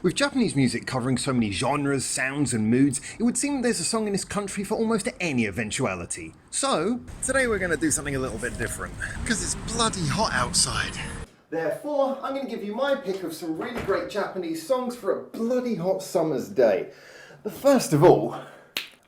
With Japanese music covering so many genres, sounds and moods, it would seem there's a song in this country for almost any eventuality. So, today we're going to do something a little bit different, because it's bloody hot outside. Therefore, I'm going to give you my pick of some really great Japanese songs for a bloody hot summer's day. But first of all,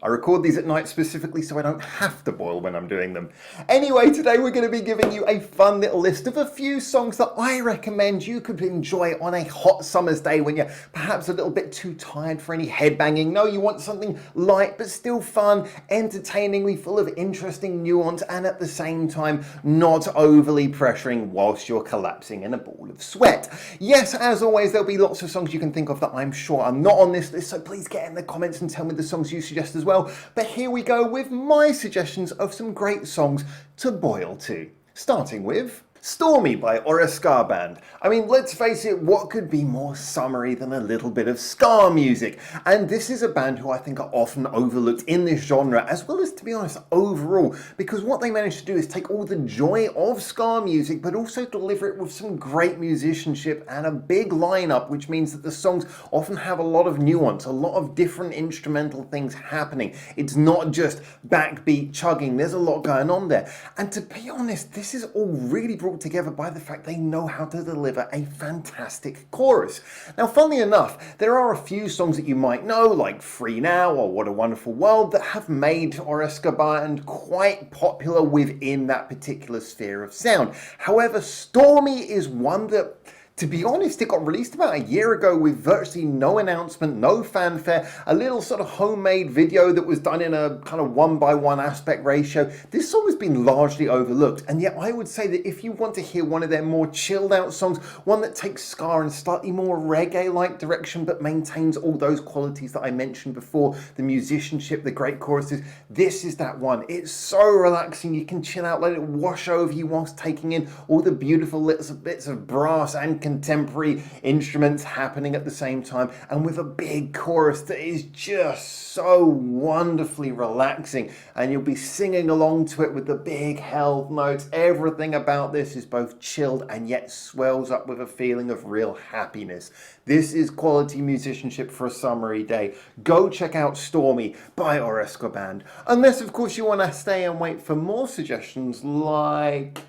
I record these at night specifically so I don't have to boil when I'm doing them. Anyway, today we're going to be giving you a fun little list of a few songs that I recommend you could enjoy on a hot summer's day when you're perhaps a little bit too tired for any headbanging. No, you want something light but still fun, entertainingly full of interesting nuance, and at the same time not overly pressuring whilst you're collapsing in a ball of sweat. Yes, as always, there'll be lots of songs you can think of that I'm sure are not on this list, so please get in the comments and tell me the songs you suggest as well. But here we go with my suggestions of some great songs to boil to. Starting with Stormy by Oreskaband. I mean, let's face it, what could be more summery than a little bit of ska music? And this is a band who I think are often overlooked in this genre, as well as, to be honest, overall, because what they managed to do is take all the joy of ska music, but also deliver it with some great musicianship and a big lineup, which means that the songs often have a lot of nuance, a lot of different instrumental things happening. It's not just backbeat chugging, there's a lot going on there. And to be honest, this is all really brought together by the fact they know how to deliver a fantastic chorus. Now, funnily enough, there are a few songs that you might know, like Free Now or What a Wonderful World, that have made Oreskaband quite popular within that particular sphere of sound. However, Stormy is one that, to be honest, it got released about a year ago with virtually no announcement, no fanfare, a little sort of homemade video that was done in a kind of 1:1 aspect ratio. This song has been largely overlooked, and yet I would say that if you want to hear one of their more chilled out songs, one that takes ska in a slightly more reggae-like direction but maintains all those qualities that I mentioned before, the musicianship, the great choruses, this is that one. It's so relaxing, you can chill out, let it wash over you whilst taking in all the beautiful little bits of brass and contemporary instruments happening at the same time, and with a big chorus that is just so wonderfully relaxing, and you'll be singing along to it with the big held notes. Everything about this is both chilled and yet swells up with a feeling of real happiness. This is quality musicianship for a summery day. Go check out Stormy by Oreskaband, unless of course you want to stay and wait for more suggestions like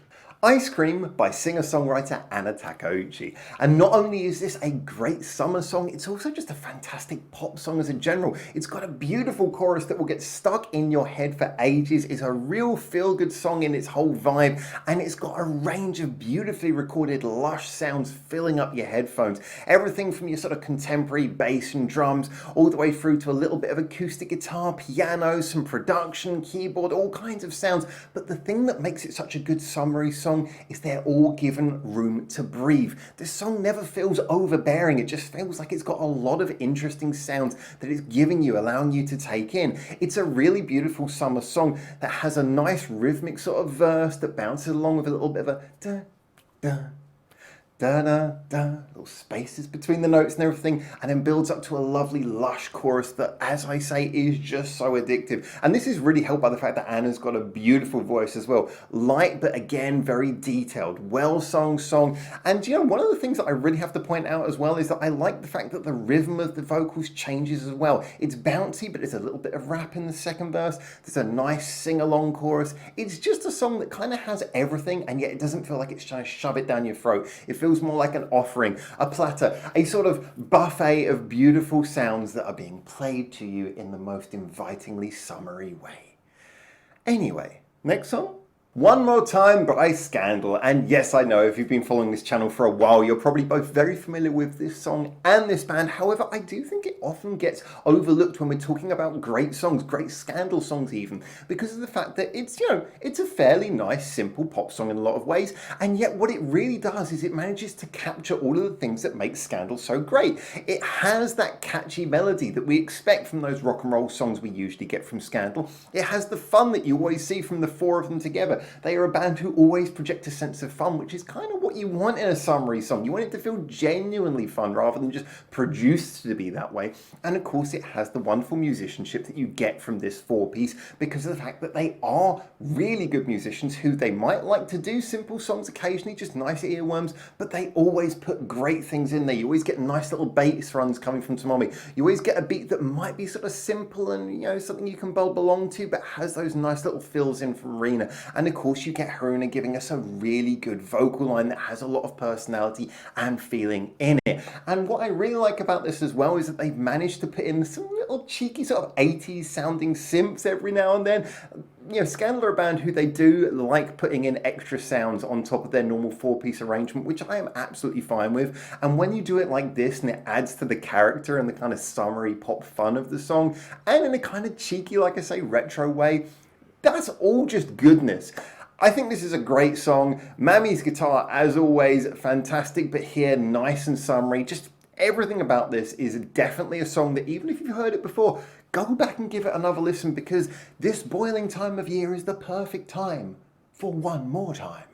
Ice Cream by singer-songwriter Takeuchi. And not only is this a great summer song, it's also just a fantastic pop song as a general. It's got a beautiful chorus that will get stuck in your head for ages. It's a real feel-good song in its whole vibe, and it's got a range of beautifully recorded lush sounds filling up your headphones. Everything from your sort of contemporary bass and drums, all the way through to a little bit of acoustic guitar, piano, some production, keyboard, all kinds of sounds. But the thing that makes it such a good summery song is they're all given room to breathe. This song never feels overbearing, it just feels like it's got a lot of interesting sounds that it's giving you, allowing you to take in. It's a really beautiful summer song that has a nice rhythmic sort of verse that bounces along with a little bit of a da da da da da, little spaces between the notes and everything, and then builds up to a lovely lush chorus that, as I say, is just so addictive. And this is really helped by the fact that Anna's got a beautiful voice as well. Light, but again, very detailed, well-sung song. And you know, one of the things that I really have to point out as well is that I like the fact that the rhythm of the vocals changes as well. It's bouncy, but there's a little bit of rap in the second verse. There's a nice sing-along chorus. It's just a song that kind of has everything, and yet it doesn't feel like it's trying to shove it down your throat. It feels more like an offering, a platter, a sort of buffet of beautiful sounds that are being played to you in the most invitingly summery way. Anyway, next song? One More Time by Scandal. And yes, I know if you've been following this channel for a while, you're probably both very familiar with this song and this band. However, I do think it often gets overlooked when we're talking about great songs, great Scandal songs even, because of the fact that it's, you know, it's a fairly nice, simple pop song in a lot of ways. And yet what it really does is it manages to capture all of the things that make Scandal so great. It has that catchy melody that we expect from those rock and roll songs we usually get from Scandal. It has the fun that you always see from the four of them together. laughter. They are a band who always project a sense of fun, which is kind of what you want in a summery song. You want it to feel genuinely fun rather than just produced to be that way. And of course it has the wonderful musicianship that you get from this four-piece because of the fact that they are really good musicians who they might like to do simple songs occasionally, just nice earworms, but they always put great things in there. You always get nice little bass runs coming from Stormy. You always get a beat that might be sort of simple and, you know, something you can bulb along to, but has those nice little fills in from Rina. And of course you get Haruna giving us a really good vocal line that has a lot of personality and feeling in it. And what I really like about this as well is that they've managed to put in some little cheeky sort of 80s sounding synths every now and then. You know, Scandal are a band who they do like putting in extra sounds on top of their normal four-piece arrangement, which I am absolutely fine with. And when you do it like this and it adds to the character and the kind of summery pop fun of the song, and in a kind of cheeky, like I say, retro way, that's all just goodness. I think this is a great song. Mami's guitar, as always, fantastic, but here, nice and summery. Just everything about this is definitely a song that even if you've heard it before, go back and give it another listen because this boiling time of year is the perfect time for one more time.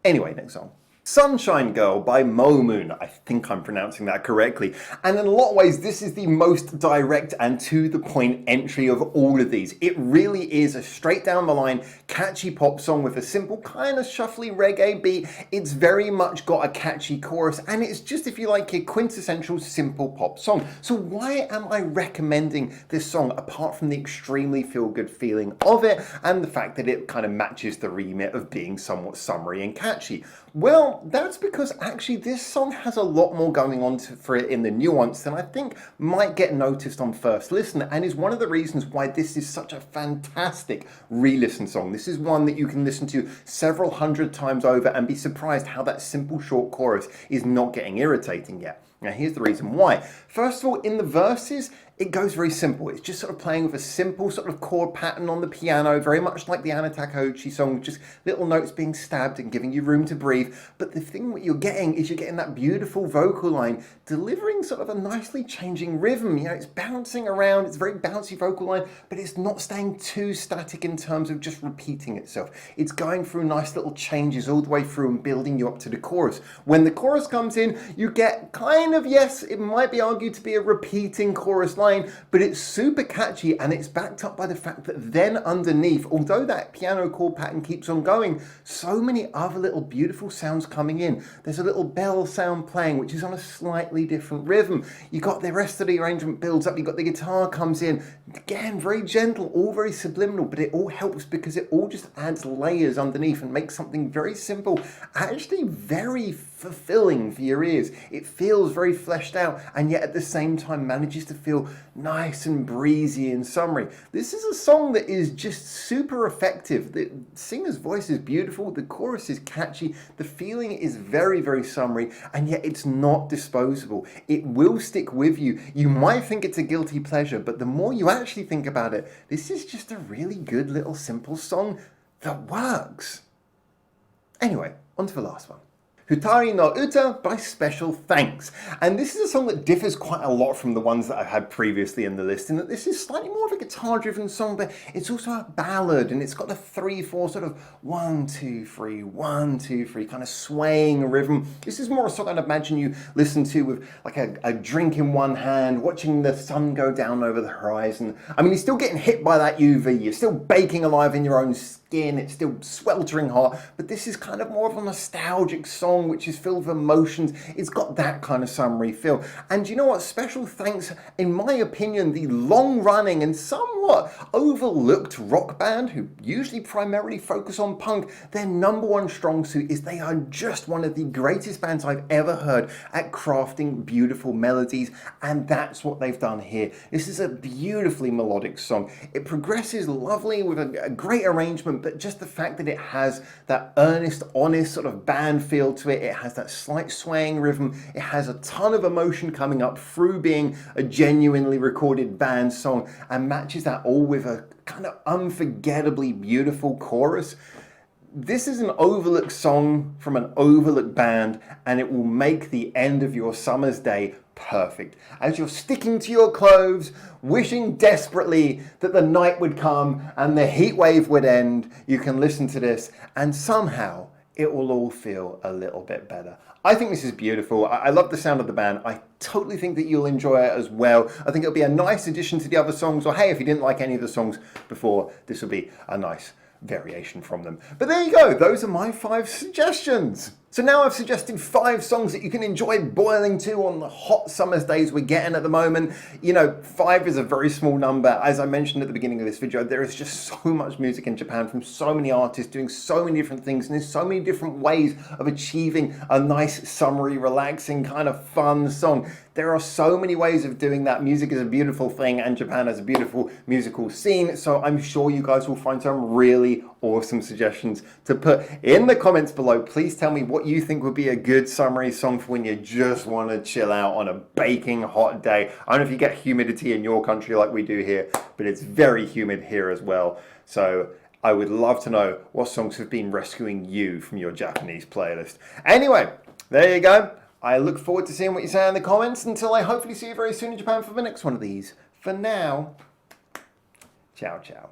Anyway, next song. Sunshine Girl by Moumoon. I think I'm pronouncing that correctly. And in a lot of ways, this is the most direct and to the point entry of all of these. It really is a straight down the line, catchy pop song with a simple kind of shuffly reggae beat. It's very much got a catchy chorus and it's just, if you like, a quintessential simple pop song. So why am I recommending this song apart from the extremely feel-good feeling of it and the fact that it kind of matches the remit of being somewhat summery and catchy? Well, that's because actually this song has a lot more going on for it in the nuance than I think might get noticed on first listen, and is one of the reasons why this is such a fantastic re-listen song. This is one that you can listen to several hundred times over and be surprised how that simple short chorus is not getting irritating yet. Now here's the reason why. First of all, in the verses, it goes very simple. It's just sort of playing with a simple sort of chord pattern on the piano, very much like the Takeuchi song, just little notes being stabbed and giving you room to breathe. But the thing what you're getting is you're getting that beautiful vocal line delivering sort of a nicely changing rhythm. You know, it's bouncing around, it's a very bouncy vocal line, but it's not staying too static in terms of just repeating itself. It's going through nice little changes all the way through and building you up to the chorus. When the chorus comes in, you get kind of, yes, it might be argued to be a repeating chorus line, but it's super catchy and it's backed up by the fact that then underneath, although that piano chord pattern keeps on going, so many other little beautiful sounds coming in. There's a little bell sound playing which is on a slightly different rhythm. You got the rest of the arrangement builds up, you got the guitar comes in, again very gentle, all very subliminal, but it all helps because it all just adds layers underneath and makes something very simple actually very fulfilling for your ears. It feels very fleshed out and yet at the same time manages to feel nice and breezy and summery. This is a song that is just super effective. The singer's voice is beautiful, the chorus is catchy, the feeling is very, very summery, and yet it's not disposable. It will stick with you. You might think it's a guilty pleasure, but the more you actually think about it, this is just a really good little simple song that works. Anyway, on to the last one.ふたりのうた by SpecialThanks. And this is a song that differs quite a lot from the ones that I've had previously in the list in that this is slightly more of a guitar driven song, but it's also a ballad and it's got a 3/4 sort of 1, 2, 3, 1, 2, 3 kind of swaying rhythm. This is more a song I'd imagine you listen to with like a drink in one hand, watching the sun go down over the horizon. I mean, you're still getting hit by that UV, you're still baking alive in your own skin, it's still sweltering hot, but this is kind of more of a nostalgic song which is filled with emotions. It's got that kind of summery feel. And you know what? SpecialThanks, in my opinion, the long-running and somewhat overlooked rock band who usually primarily focus on punk, their #1 strong suit is they are just one of the greatest bands I've ever heard at crafting beautiful melodies, and that's what they've done here. This is a beautifully melodic song. It progresses lovely with a great arrangement, but just the fact that it has that earnest, honest sort of band feel to it has that slight swaying rhythm, it has a ton of emotion coming up through being a genuinely recorded band song, and matches that all with a kind of unforgettably beautiful chorus. This is an overlooked song from an overlooked band, and it will make the end of your summer's day perfect. As you're sticking to your clothes, wishing desperately that the night would come and the heat wave would end, you can listen to this and somehow it will all feel a little bit better. I think this is beautiful. I love the sound of the band. I totally think that you'll enjoy it as well. I think it'll be a nice addition to the other songs, or hey, if you didn't like any of the songs before, this will be a nice variation from them. But there you go, those are my 5 suggestions. So now I've suggested 5 songs that you can enjoy boiling to on the hot summer's days we're getting at the moment. You know, 5 is a very small number. As I mentioned at the beginning of this video, there is just so much music in Japan from so many artists doing so many different things, and there's so many different ways of achieving a nice, summery, relaxing, kind of fun song. There are so many ways of doing that. Music is a beautiful thing, and Japan has a beautiful musical scene, so I'm sure you guys will find some really awesome suggestions to put in the comments below. Please tell me what you think would be a good summery song for when you just want to chill out on a baking hot day. I don't know if you get humidity in your country like we do here, but it's very humid here as well. So I would love to know what songs have been rescuing you from your Japanese playlist. Anyway, there you go. I look forward to seeing what you say in the comments until I hopefully see you very soon in Japan for the next one of these. For now, ciao ciao.